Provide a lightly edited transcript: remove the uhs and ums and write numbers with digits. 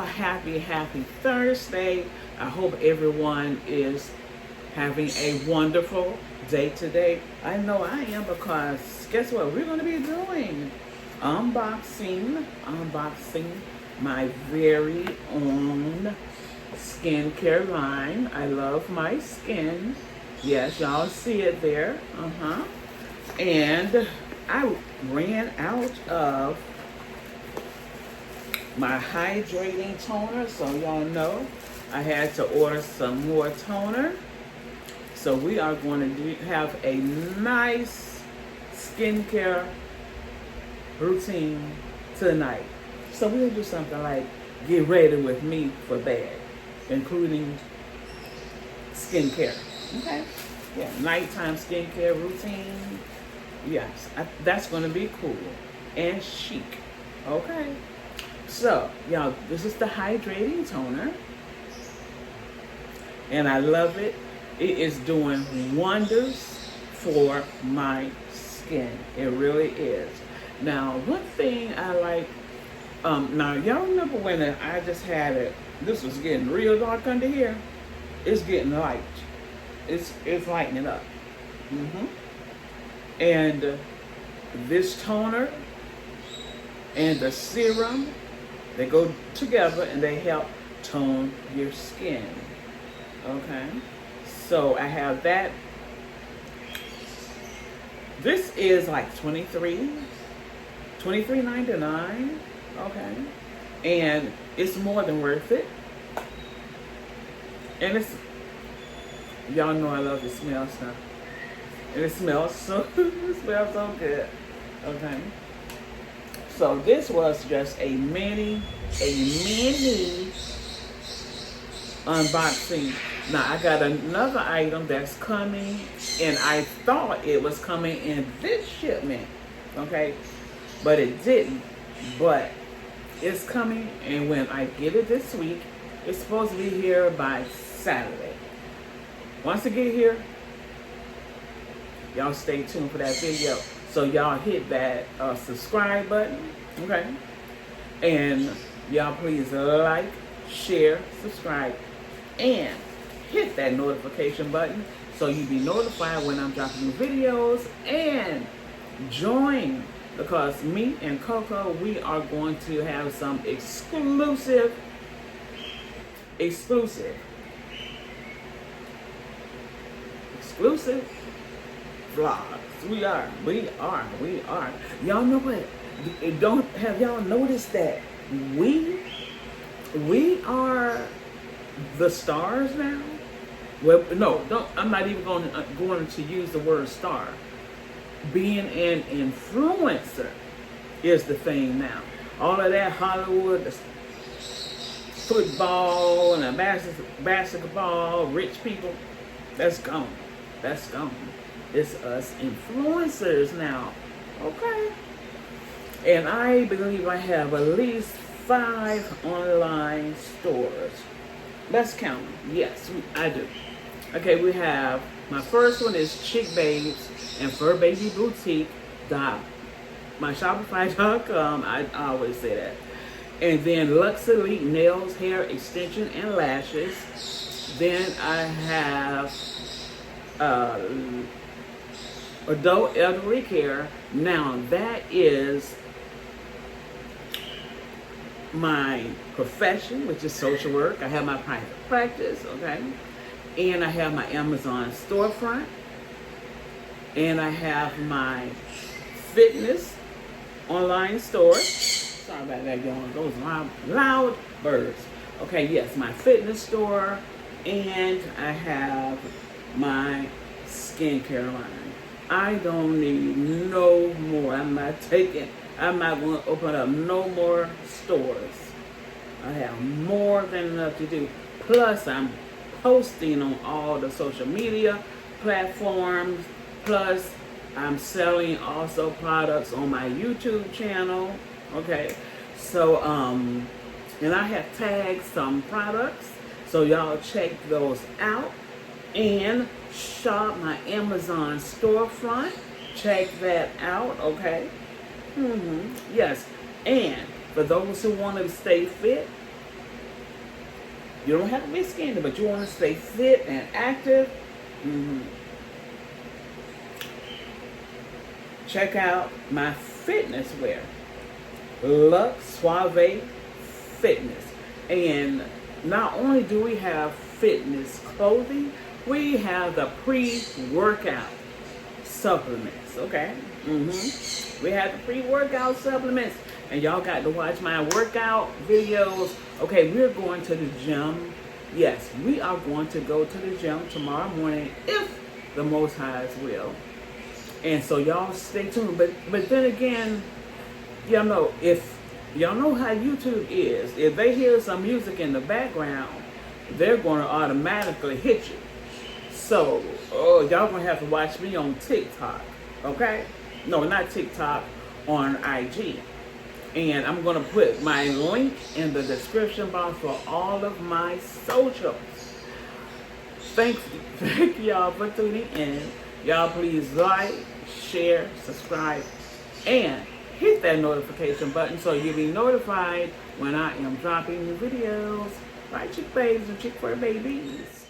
happy Thursday. I hope everyone is having a wonderful day today. I know I am, because guess what? We're going to be doing unboxing my very own skincare line. I love my skin. Yes, y'all see it there. And I ran out of my hydrating toner, so y'all know I had to order some more toner. So we are going to have a nice skincare routine tonight. So we'll do something like get ready with me for bed, including skincare. Okay? Yeah, nighttime skincare routine. Yes, that's going to be cool and chic. Okay? So, y'all, this is the hydrating toner. And I love it. It is doing wonders for my skin. It really is. Now, one thing I like, now y'all remember when I just had it, this was getting real dark under here. It's getting light. It's lightening up. And this toner and the serum, they go together and they help tone your skin. Okay? So I have that. This is like $23.99. Okay? And it's more than worth it. And it's, y'all know I love the smell stuff. And it smells so good. Okay? So this was just a mini unboxing. Now I got another item that's coming, and I thought it was coming in this shipment, okay? But it didn't. But it's coming, and when I get it this week, it's supposed to be here by Saturday. Once it get here, y'all stay tuned for that video. So y'all hit that subscribe button, okay? And y'all please like, share, subscribe, and hit that notification button so you be notified when I'm dropping new videos. And join, because me and Coco, we are going to have some exclusive vlogs. We are. Y'all know what? Don't have y'all noticed that we are the stars now? Well, no, don't. I'm not even going to use the word star. Being an influencer is the thing now. All of that Hollywood, the football and basketball, rich people, that's gone. That's gone. It's us influencers now. Okay. And I believe I have at least 5 online stores. Let's count them. Yes, I do. Okay, we have, my first one is Chick Babes and Fur Baby Boutique. My Shopify.com, I always say that. And then Lux Elite Nails, Hair Extension, and Lashes. Then I have Adult Elderly Care. Now that is my profession, which is social work. I have my private practice, okay? And I have my Amazon storefront. And I have my fitness online store. Sorry about that, y'all. Those loud birds. Okay, yes, my fitness store. And I have my skincare line. I don't need no more. I'm not going to open up no more stores. I have more than enough to do. Plus, I'm posting on all the social media platforms. Plus, I'm selling also products on my YouTube channel. Okay. So, and I have tagged some products. So y'all check those out. And shop my Amazon storefront. Check that out, okay? Yes. And for those who want to stay fit, You don't have to be skinny, but you want to stay fit and active. Mm-hmm. Check out my fitness wear, Lux Suave Fitness. And not only do we have fitness clothing, we have the pre-workout supplements, okay? We have the pre-workout supplements. And y'all got to watch my workout videos. Okay, we're going to the gym. Yes, we are going to go to the gym tomorrow morning if the Most High's will. And so y'all stay tuned. But then again, y'all know, if y'all know how YouTube is, if they hear some music in the background, they're going to automatically hit you. So, y'all going to have to watch me on TikTok, okay? No, not TikTok, on IG. And I'm going to put my link in the description box for all of my socials. Thank y'all for tuning in. Y'all please like, share, subscribe, and hit that notification button so you'll be notified when I am dropping new videos. Right, chick babes and chick fur babies.